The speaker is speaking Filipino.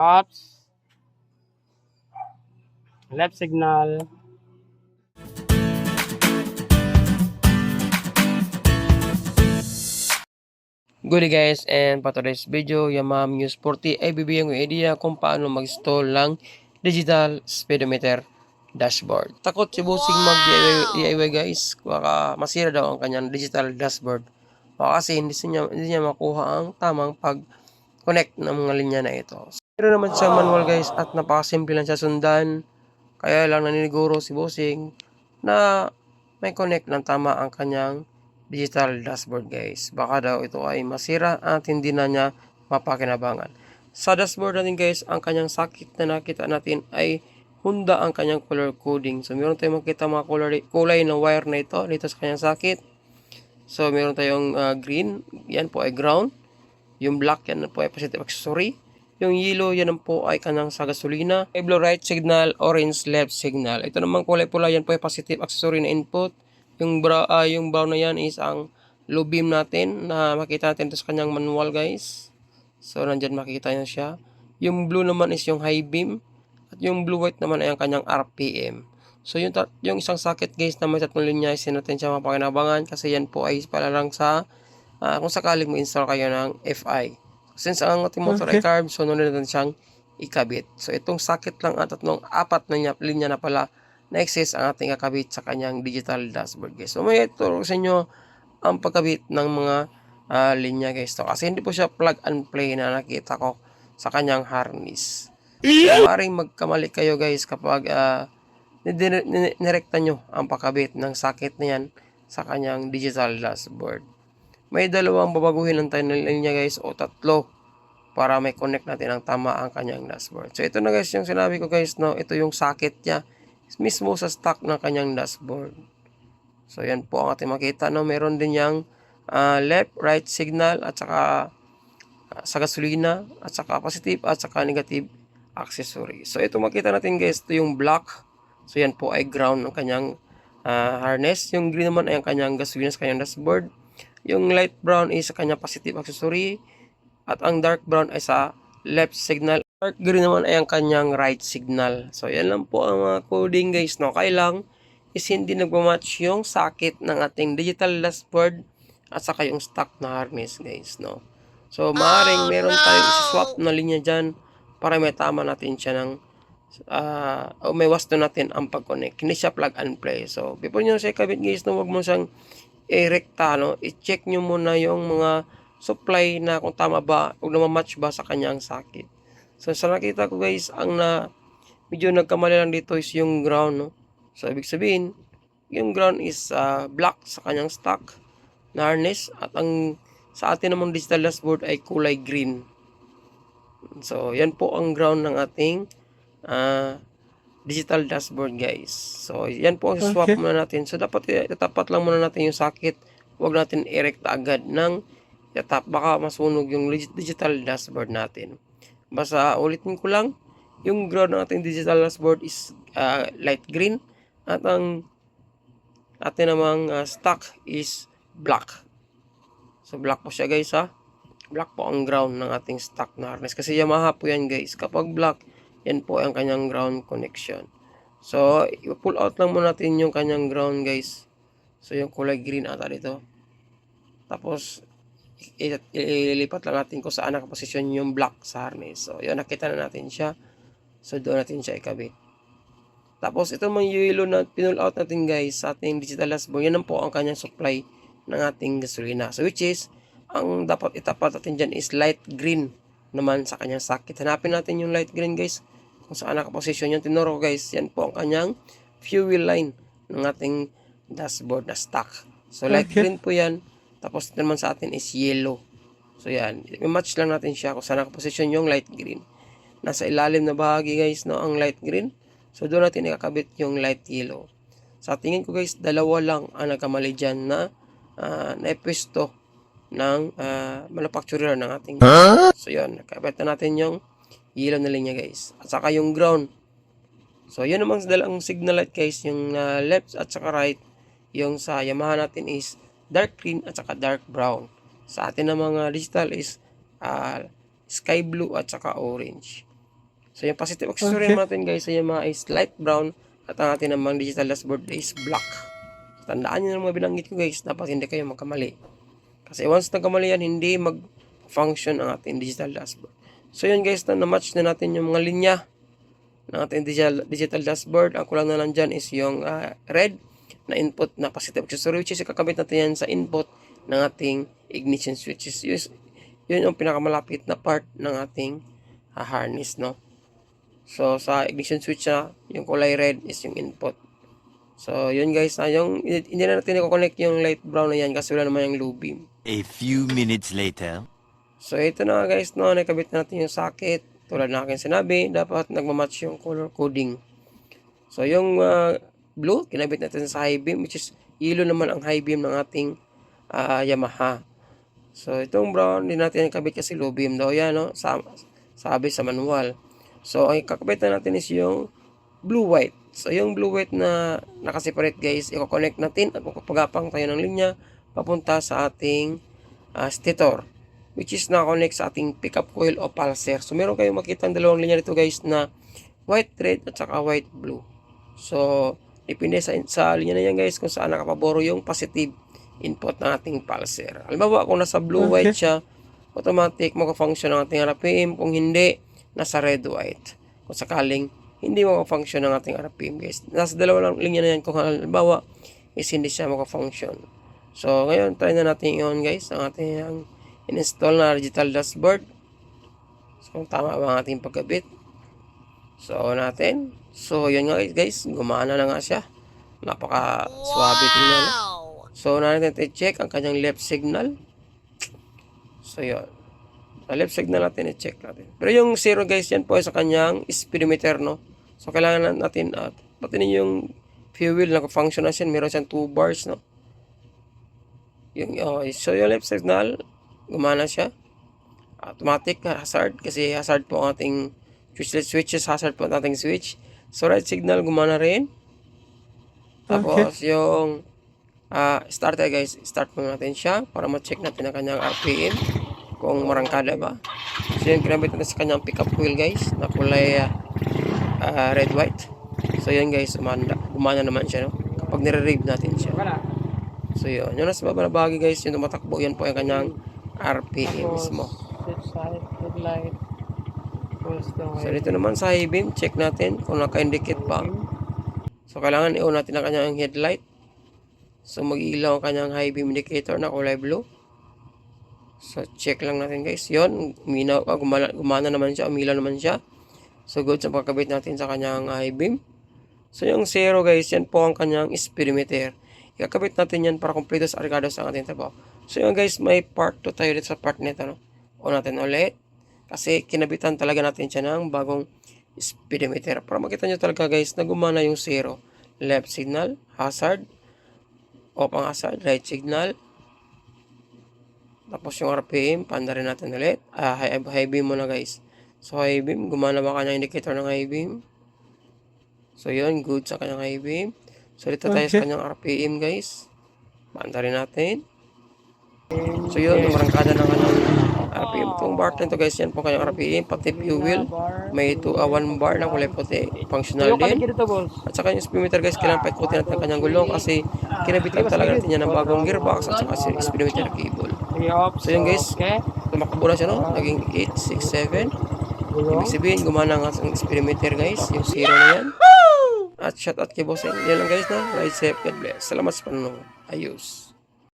Ops, left signal. Good day guys, and for today's video, Yamaha Muse 40 ay bibigyan ko idea kung paano mag-install ng digital speedometer dashboard. Takot si Bossing mag-DIY guys, baka masira daw ang kanyang digital dashboard. Baka kasi hindi niya makuha ang tamang pag-connect ng mga linya na ito. Pero naman siyang manual guys at napakasimple lang siya sundan. Kaya lang naniniguro si Bossing na may connect ng tama ang kanyang digital dashboard guys. Baka daw ito ay masira at hindi na niya mapakinabangan. Sa dashboard natin guys, ang kanyang sakit na nakita natin ay Honda ang kanyang color coding. So meron tayong makita mga kulay ng wire na ito dito sa kanyang sakit. So meron tayong green, yan po ay ground. Yung black, yan po ay positive accessory. Yung yellow, yan po ay kanang sa gasolina. Blue right signal, orange left signal. Ito naman kulay pula, yan po ay positive accessory na input. Yung brown na yan is ang low beam natin na makita natin sa kanyang manual guys. So nandyan makita nyo siya. Yung blue naman is yung high beam. At yung blue white naman ay ang kanyang RPM. So yung isang socket guys na may tatlong linya is natin siya mapakinabangan kasi yan po ay para lang sa kung sakaling mo-install kayo ng FI. Since ang ating motor ay carb, so nunod natin siyang ikabit. So itong socket lang at apat na linya na pala na access ang ating kakabit sa kanyang digital dashboard guys. So may ituro sa inyo ang pagkabit ng mga linya guys. So, kasi hindi po siya plug and play na nakita ko sa kanyang harness. So, maaaring magkamali kayo guys kapag nirekta nyo ang pagkabit ng socket na yan sa kanyang digital dashboard. May dalawang babaguhin lang tayo ng linya guys o tatlo para may connect natin ang tama ang kanyang dashboard. So ito na guys yung sinabi ko guys, no, ito yung socket niya mismo sa stock ng kanyang dashboard. So yan po ang ating makita, no, meron din yang left right signal at saka sa gasolina at saka positive at saka negative accessory. So ito makita natin guys, ito yung black. So yan po ay ground ng kanyang harness. Yung green naman ay ang kanyang gasolina sa kanyang dashboard. Yung light brown is sa kanyang positive accessory at ang dark brown ay sa left signal. Dark green naman ay ang kanyang right signal. So yan lang po ang mga coding guys, no. Kailang is hindi nagmamatch yung socket ng ating digital dashboard at saka yung stock na harness guys, no. So maaaring meron tayong swap na linya dyan para may tama natin siya ng o may wasto natin ang pag-connect. Hindi siya plug and play. So before nyo siya kabit guys, no, huwag mo siyang i-rekta, no? I-check nyo muna yung mga supply na kung tama ba, kung namamatch ba sa kanyang socket. So sa nakita ko guys, ang medyo nagkamali lang dito is yung ground, no? So ibig sabihin, yung ground is black sa kanyang stock na harness at ang sa atin namang digital dashboard ay kulay green. So yan po ang ground ng ating digital dashboard guys. So yan po ang swap muna natin. So dapat itatapat lang muna natin yung socket. Huwag natin i-rekta agad ng itap. Baka masunog yung digital dashboard natin. Basta ulitin ko lang. Yung ground ng ating digital dashboard is light green. At ang atin namang stock is black. So black po siya guys ha. Black po ang ground ng ating stock na harness. Kasi Yamaha po yan guys. Kapag black, yan po ang kanyang ground connection. So, i-pull out lang muna natin yung kanyang ground guys. So, yung kulay green ata dito. Tapos, ililipat lang natin kung saan nakaposisyon yung black sa harness. So, yun, nakita na natin siya. So, doon natin siya ikabit. Tapos, ito mga yellow na pinull out natin guys sa ating digital dashboard. Yan po ang kanyang supply ng ating gasolina. So, which is, ang dapat itapat natin dyan is light green naman sa kanyang socket. Hanapin natin yung light green guys kung saan nakaposisyon yung tinuro guys. Yan po ang kanyang fuel line ng ating dashboard na stock. So light green po yan. Tapos naman sa atin is yellow. So yan, i-match lang natin siya kung saan nakaposisyon yung light green. Nasa ilalim na bahagi guys, no, ang light green. So doon natin ikakabit yung light yellow. Sa tingin ko guys, dalawa lang ang nagkamali dyan na naipwesto ng manufacturer ng ating So yun, nakabit na natin yung yellow na linya guys at saka yung ground. So yun namang dalang signal light guys, yung left at saka right. Yung sa Yamaha natin is dark green at saka dark brown. Sa atin na mga digital is sky blue at saka orange. So yung positive accessory natin guys sa Yamaha is light brown at ang ating namang digital dashboard is black. Tandaan nyo ng mga binanggit ko guys, dapat hindi kayo magkamali. Kasi once nagkamali yan, hindi mag-function ang ating digital dashboard. So yun guys, na-match na natin yung mga linya ng ating digital dashboard. Ang kulang na lang dyan is yung red na input na positive accessory, which is kakabit natin yan sa input ng ating ignition switches. Yun yung pinakamalapit na part ng ating harness, no? So sa ignition switch na, yung kulay red is yung input. So yun guys, hindi na natin i-connect yung light brown na yan kasi wala naman yung low beam. A few minutes later. So ito na guys, no, nakabit natin yung socket. Tulad na aking sinabi, dapat nagmamatch yung color coding. So yung blue, kinabit natin sa high beam, which is yellow naman ang high beam ng ating Yamaha. So itong brown, hindi natin nakabit kasi low beam daw yan, no? Sabi sa manual. So ang kakabit na natin is yung blue-white. So yung blue-white na nakaseparate guys, i-connect natin at magpapagapang tayo ng linya papunta sa ating stator, which is na-connect sa ating pickup coil o pulser. So meron kayong makita ang dalawang linya dito guys na white red at saka white blue. So depende sa linya na yan guys kung saan nakapaboro yung positive input ng ating pulser. Halimbawa kung nasa blue-white siya, automatic mag-function ang ating RPM. Kung hindi, nasa red-white. Kung sakaling hindi mag-function ang ating RPM guys. Nasa dalawang linya na yan kung halimbawa is hindi siya mag-function. So ngayon, try na natin yun guys, ang ating in-install na digital dashboard. So kung tama ba ang ating pagkabit. So natin. So yun nga guys, gumana na nga siya. Napaka-swabe tingnan. So natin i-check ang kanyang left signal. So yun. Sa left signal natin i-check natin. Pero yung zero guys, yan po ay sa kanyang speedometer, no? So kailangan natin pati yung fuel naka-function na siya. Meron siyang 2 bars, no? So yung left signal, gumana siya. Automatic hazard kasi hazard po ang ating switches, hazard po ang ating switch. So right signal, gumana rin. Tapos yung starter guys, start po natin siya para ma-check natin ang kanyang RPM kung marangkada ba. So yun, kinabit natin sa kanyang pickup coil guys na kulay red white. So yun guys, gumana naman siya, no? Kapag nire-rave natin siya. So yun, yung nasa baba na bagay guys, yung tumatakbo, yan po yung kanyang RPM mismo. So dito naman sa high beam, check natin kung naka-indicate pa. So kailangan i-on natin ang kanyang headlight. So mag-ilaw ang kanyang high beam indicator na kulay blue. So check lang natin guys. Yun, gumana naman siya, umilaw naman siya. So good sa pagkabit natin sa kanyang high beam. So yung zero guys, yan po ang kanyang speedometer. Ikakabit natin yan para kumpleto sa arkados ang ating trabaho. So yun guys, may part 2 tayo dito sa part nito, no? On natin ulit. Kasi kinabitan talaga natin siya ng bagong speedometer. Para makita nyo talaga guys na gumana yung zero. Left signal, hazard, off ang hazard, right signal. Tapos yung RPM, panda rin natin ulit. High beam muna guys. So high beam, gumana ba kanyang indicator ng high beam? So yun, good sa kanyang high beam. So dito tayo sa kanyang RPM guys. Panda rin natin. So yun, marangkada ng kanyang RPM. Itong bar nito guys, yan po kanyang RPM. Pati fuel, may 1 bar na kulay puti. Functional din. At saka yung speedometer guys, kailangan paikutin natin ang kanyang gulong kasi kinabitan talaga natin yan ng bagong gearbox at saka speedometer cable. So yun guys, tumakbo na siya, no? Naging 8, 6, 7. Ibig sabihin, gumana nga ang speedometer guys, yung zero na yan. At shout out kay Bossing. Yan lang guys, na. Ride safe, God bless. Salamat sa panonood. Ayos.